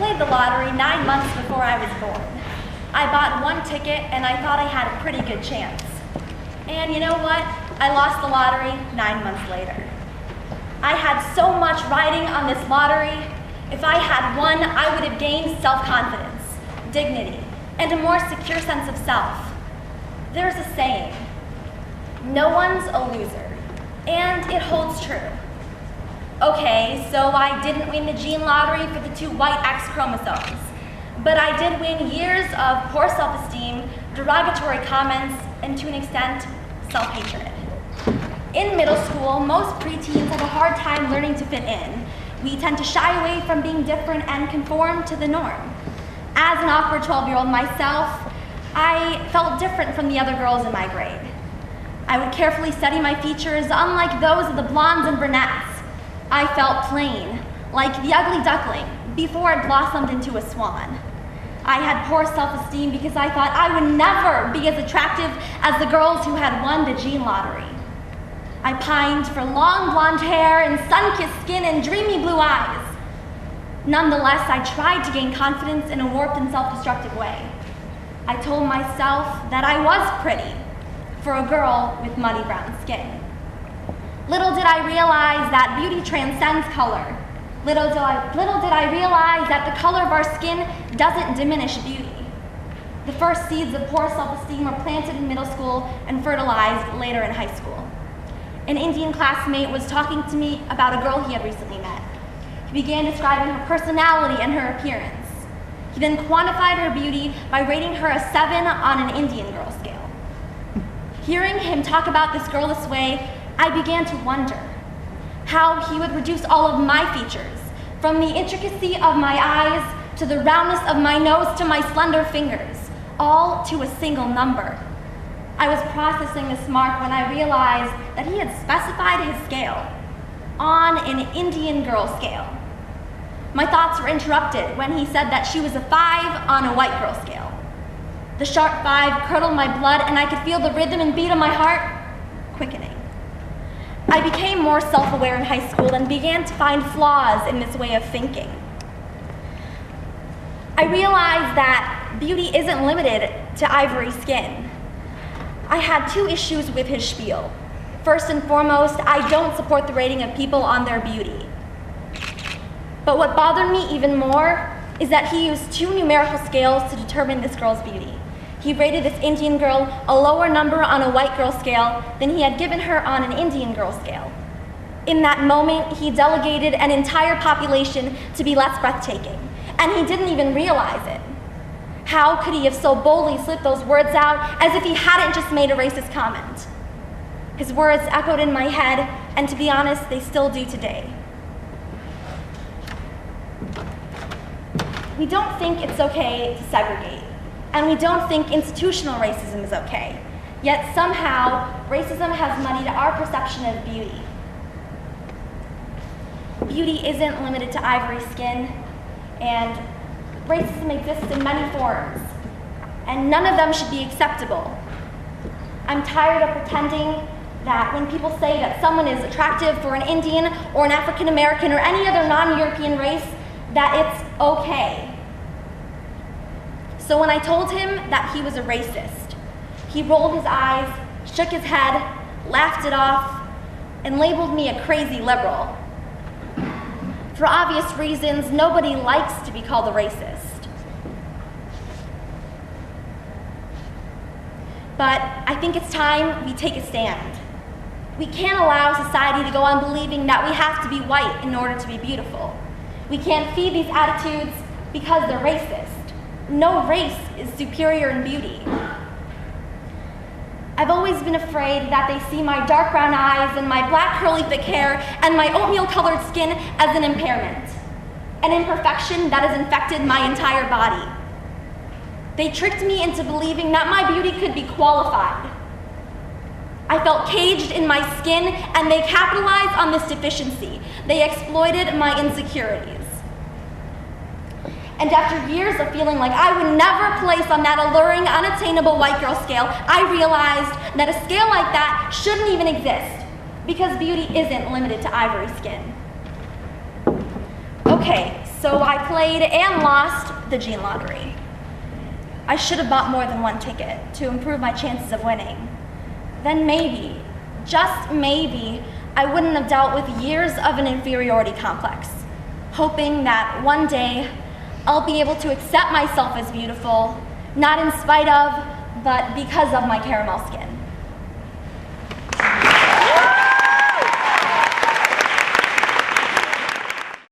played the lottery 9 months before I was born. I bought one ticket and I thought I had a pretty good chance. And you know what? I lost the lottery 9 months later. I had so much riding on this lottery. If I had won, I would have gained self-confidence, dignity, and a more secure sense of self. There's a saying, no one's a loser, and it holds true. Okay, so I didn't win the gene lottery for the 2 white X chromosomes, but I did win years of poor self-esteem, derogatory comments, and to an extent, self-hatred. In middle school, most preteens have a hard time learning to fit in. We tend to shy away from being different and conform to the norm. As an awkward 12-year-old myself, I felt different from the other girls in my grade. I would carefully study my features, unlike those of the blondes and brunettes. I felt plain, like the ugly duckling, before it blossomed into a swan. I had poor self-esteem because I thought I would never be as attractive as the girls who had won the gene lottery. I pined for long blonde hair and sun-kissed skin and dreamy blue eyes. Nonetheless, I tried to gain confidence in a warped and self-destructive way. I told myself that I was pretty for a girl with muddy brown skin. Little did I realize that beauty transcends color. Little did I realize that the color of our skin doesn't diminish beauty. The first seeds of poor self-esteem were planted in middle school and fertilized later in high school. An Indian classmate was talking to me about a girl he had recently met. He began describing her personality and her appearance. He then quantified her beauty by rating her a 7 on an Indian girl scale. Hearing him talk about this girl this way, I began to wonder how he would reduce all of my features, from the intricacy of my eyes to the roundness of my nose to my slender fingers, all to a single number. I was processing this mark when I realized that he had specified his scale on an Indian girl scale. My thoughts were interrupted when he said that she was a 5 on a white girl scale. The sharp 5 curdled my blood and I could feel the rhythm and beat of my heart quickening. I became more self-aware in high school and began to find flaws in this way of thinking. I realized that beauty isn't limited to ivory skin. I had 2 issues with his spiel. First and foremost, I don't support the rating of people on their beauty. But what bothered me even more is that he used 2 numerical scales to determine this girl's beauty. He rated this Indian girl a lower number on a white girl scale than he had given her on an Indian girl scale. In that moment, he delegated an entire population to be less breathtaking, and he didn't even realize it. How could he have so boldly slipped those words out as if he hadn't just made a racist comment? His words echoed in my head, and to be honest, they still do today. We don't think it's okay to segregate, and we don't think institutional racism is okay. Yet somehow, racism has muddied our perception of beauty. Beauty isn't limited to ivory skin, and racism exists in many forms, and none of them should be acceptable. I'm tired of pretending that when people say that someone is attractive for an Indian or an African American or any other non-European race, that it's okay. So when I told him that he was a racist, he rolled his eyes, shook his head, laughed it off, and labeled me a crazy liberal. For obvious reasons, nobody likes to be called a racist. But I think it's time we take a stand. We can't allow society to go on believing that we have to be white in order to be beautiful. We can't feed these attitudes because they're racist. No race is superior in beauty. I've always been afraid that they see my dark brown eyes and my black curly thick hair and my oatmeal colored skin as an impairment, an imperfection that has infected my entire body. They tricked me into believing that my beauty could be qualified. I felt caged in my skin, and they capitalized on this deficiency. They exploited my insecurities. And after years of feeling like I would never place on that alluring, unattainable white girl scale, I realized that a scale like that shouldn't even exist, because beauty isn't limited to ivory skin. Okay, So I played and lost the gene lottery. I should have bought more than one ticket to improve my chances of winning. Then maybe, just maybe, I wouldn't have dealt with years of an inferiority complex, hoping that one day I'll be able to accept myself as beautiful, not in spite of, but because of my caramel skin.